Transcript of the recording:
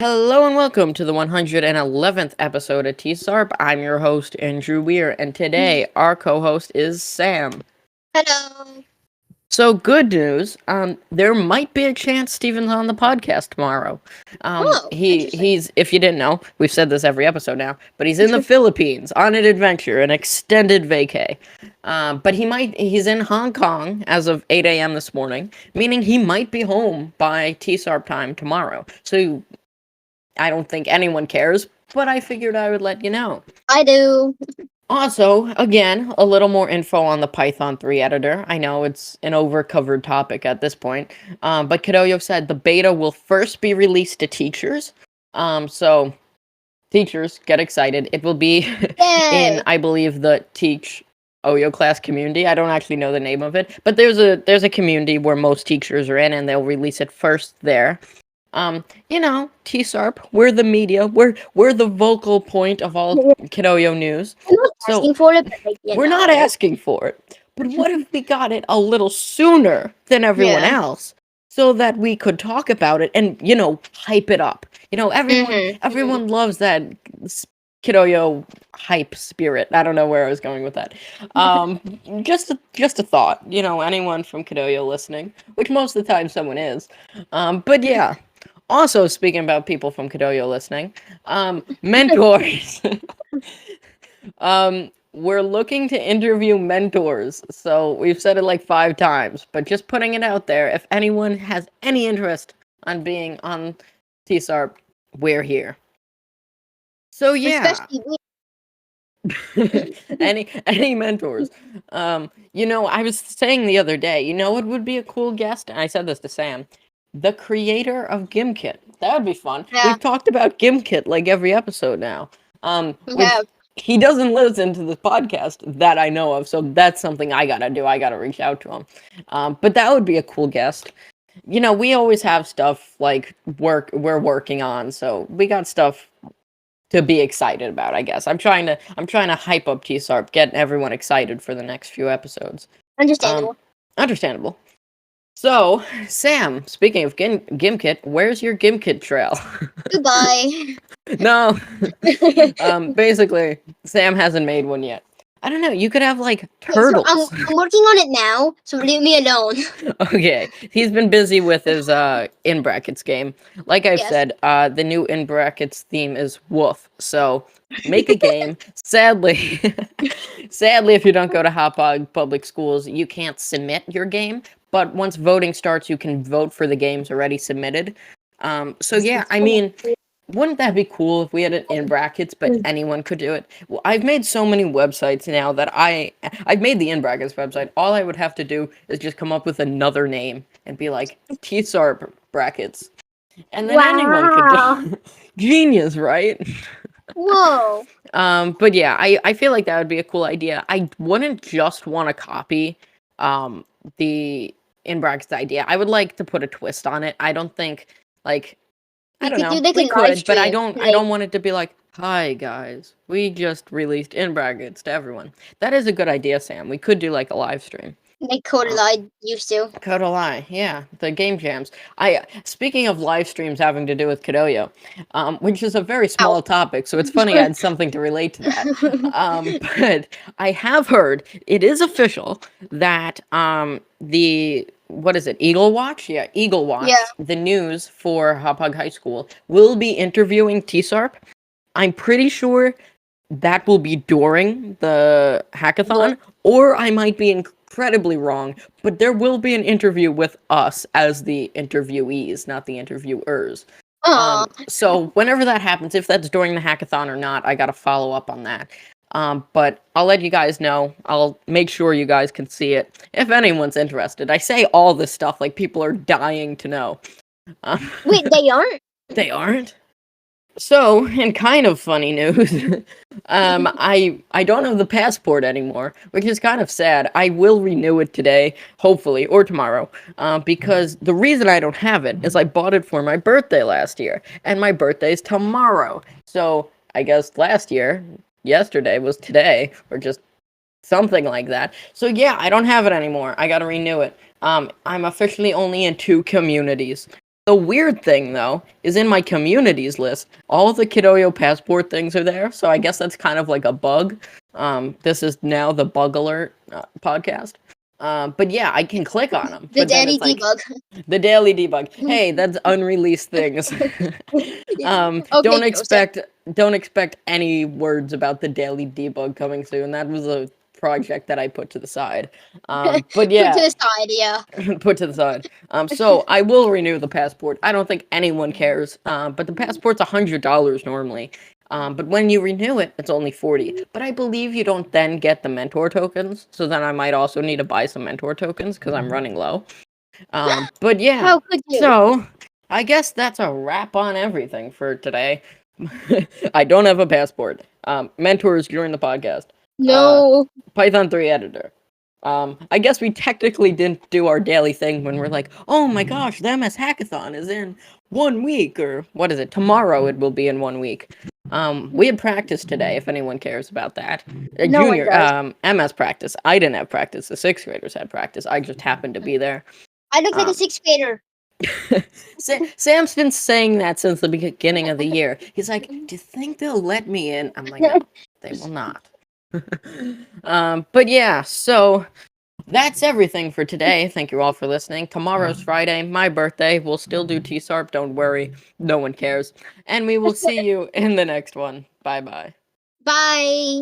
Hello and welcome to the 111th episode of T-SARP. I'm your host, Andrew Weir, and today our co-host is Sam. Hello. So, good news, there might be a chance Steven's on the podcast tomorrow. He's, if you didn't know, we've said this every episode now, but he's in the Philippines on an adventure, an extended vacay. But he's in Hong Kong as of 8 a.m. this morning, meaning he might be home by T-SARP time tomorrow. So, I don't think anyone cares, but I figured I would let you know. I do. Also, again, a little more info on the Python 3 editor. I know it's an over-covered topic at this point, but Kidoyo said the beta will first be released to teachers. So teachers, get excited. It will be in, I believe, the Teach Oyo class community. I don't actually know the name of it, but there's a community where most teachers are in, and they'll release it first there. T-SARP, we're the media, we're the vocal point of all Kidoyo news. I'm not asking for it, but we're not asking for it. But what if we got it a little sooner than everyone else, so that we could talk about it and, hype it up? Everyone loves that Kidoyo hype spirit. I don't know where I was going with that. Just a thought. Anyone from Kidoyo listening, which most of the time someone is. But yeah. Also, speaking about people from Kidoyo listening, mentors. We're looking to interview mentors. So we've said it like 5 times, but just putting it out there. If anyone has any interest on being on T-SARP, we're here. So yeah. any mentors. I was saying the other day, what would be a cool guest? And I said this to Sam. The creator of GimKit. That would be fun. Yeah. We've talked about GimKit like every episode now. He doesn't listen to this podcast that I know of, so that's something I gotta do. I gotta reach out to him. But that would be a cool guest. We always have stuff like we're working on, so we got stuff to be excited about, I guess. I'm trying to hype up T-SARP, get everyone excited for the next few episodes. Understandable. So, Sam, speaking of GimKit, where's your GimKit trail? Goodbye. No. Basically, Sam hasn't made one yet. I don't know, you could have, like, turtles. So I'm working on it now, so leave me alone. Okay, he's been busy with his, in brackets game. Like I've said, the new in brackets theme is woof, so make a game. Sadly, if you don't go to Hauppauge public schools, you can't submit your game. But once voting starts, you can vote for the games already submitted. So yeah, I mean, wouldn't that be cool if we had it in brackets, but anyone could do it? Well, I've made so many websites now that I've made the in brackets website. All I would have to do is just come up with another name and be like T-SARP brackets, and then anyone could do. Genius, right? Whoa. But yeah, I feel like that would be a cool idea. I wouldn't just want to copy the in brackets idea. I would like to put a twist on it. I don't think I don't know. We could, but I don't want it to be like, "Hi guys, we just released in brackets to everyone." That is a good idea, Sam. We could do like a live stream. Like Kodalai used to. Kodalai, yeah, the game jams. Speaking of live streams having to do with Kidoyo, which is a very small topic, so it's funny I had something to relate to that. But I have heard it is official that what is it? Eagle Watch? Yeah, Eagle Watch, the news for Hauppauge High School, will be interviewing T-SARP. I'm pretty sure that will be during the hackathon, or I might be incredibly wrong, but there will be an interview with us as the interviewees, not the interviewers. So whenever that happens, if that's during the hackathon or not, I gotta follow up on that. But I'll let you guys know. I'll make sure you guys can see it if anyone's interested. I say all this stuff like people are dying to know. Wait, they aren't? They aren't? So, in kind of funny news, I don't have the passport anymore, which is kind of sad. I will renew it today, hopefully, or tomorrow, because the reason I don't have it is I bought it for my birthday last year, and my birthday is tomorrow. So, I guess yesterday was today, or just something like that. So yeah, I don't have it anymore. I gotta renew it. I'm officially only in 2 communities. The weird thing, though, is in my communities list, all the Kidoyo passport things are there, so I guess that's kind of like a bug. This is now the Bug Alert podcast. But yeah, I can click on them, The but then daily it's like debug. the daily debug. Hey, that's unreleased things. Okay, Don't expect any words about the daily debug coming soon. That was a project that I put to the side. But Put to yeah, the side, yeah. put to the side. So I will renew the passport. I don't think anyone cares. But the passport's $100 normally. But when you renew it, it's only 40. But I believe you don't then get the mentor tokens. So then I might also need to buy some mentor tokens because I'm running low. But yeah. How could you? So I guess that's a wrap on everything for today. I don't have a passport. Mentors during the podcast. No. Python 3 editor. I guess we technically didn't do our daily thing when we're like, oh my gosh, the MS Hackathon is in 1 week, or what is it? Tomorrow it will be in 1 week. We had practice today, if anyone cares about that. No one Junior, does. MS practice. I didn't have practice. The 6th graders had practice. I just happened to be there. I look like a Um, 6th grader. Sam's been saying that since the beginning of the year. He's like, do you think they'll let me in? I'm like, no, they will not. But yeah, so that's everything for today. Thank you all for listening. Tomorrow's Friday, my birthday. We'll still do T-SARP. Don't worry. No one cares. And we will see you in the next one. Bye-bye. Bye.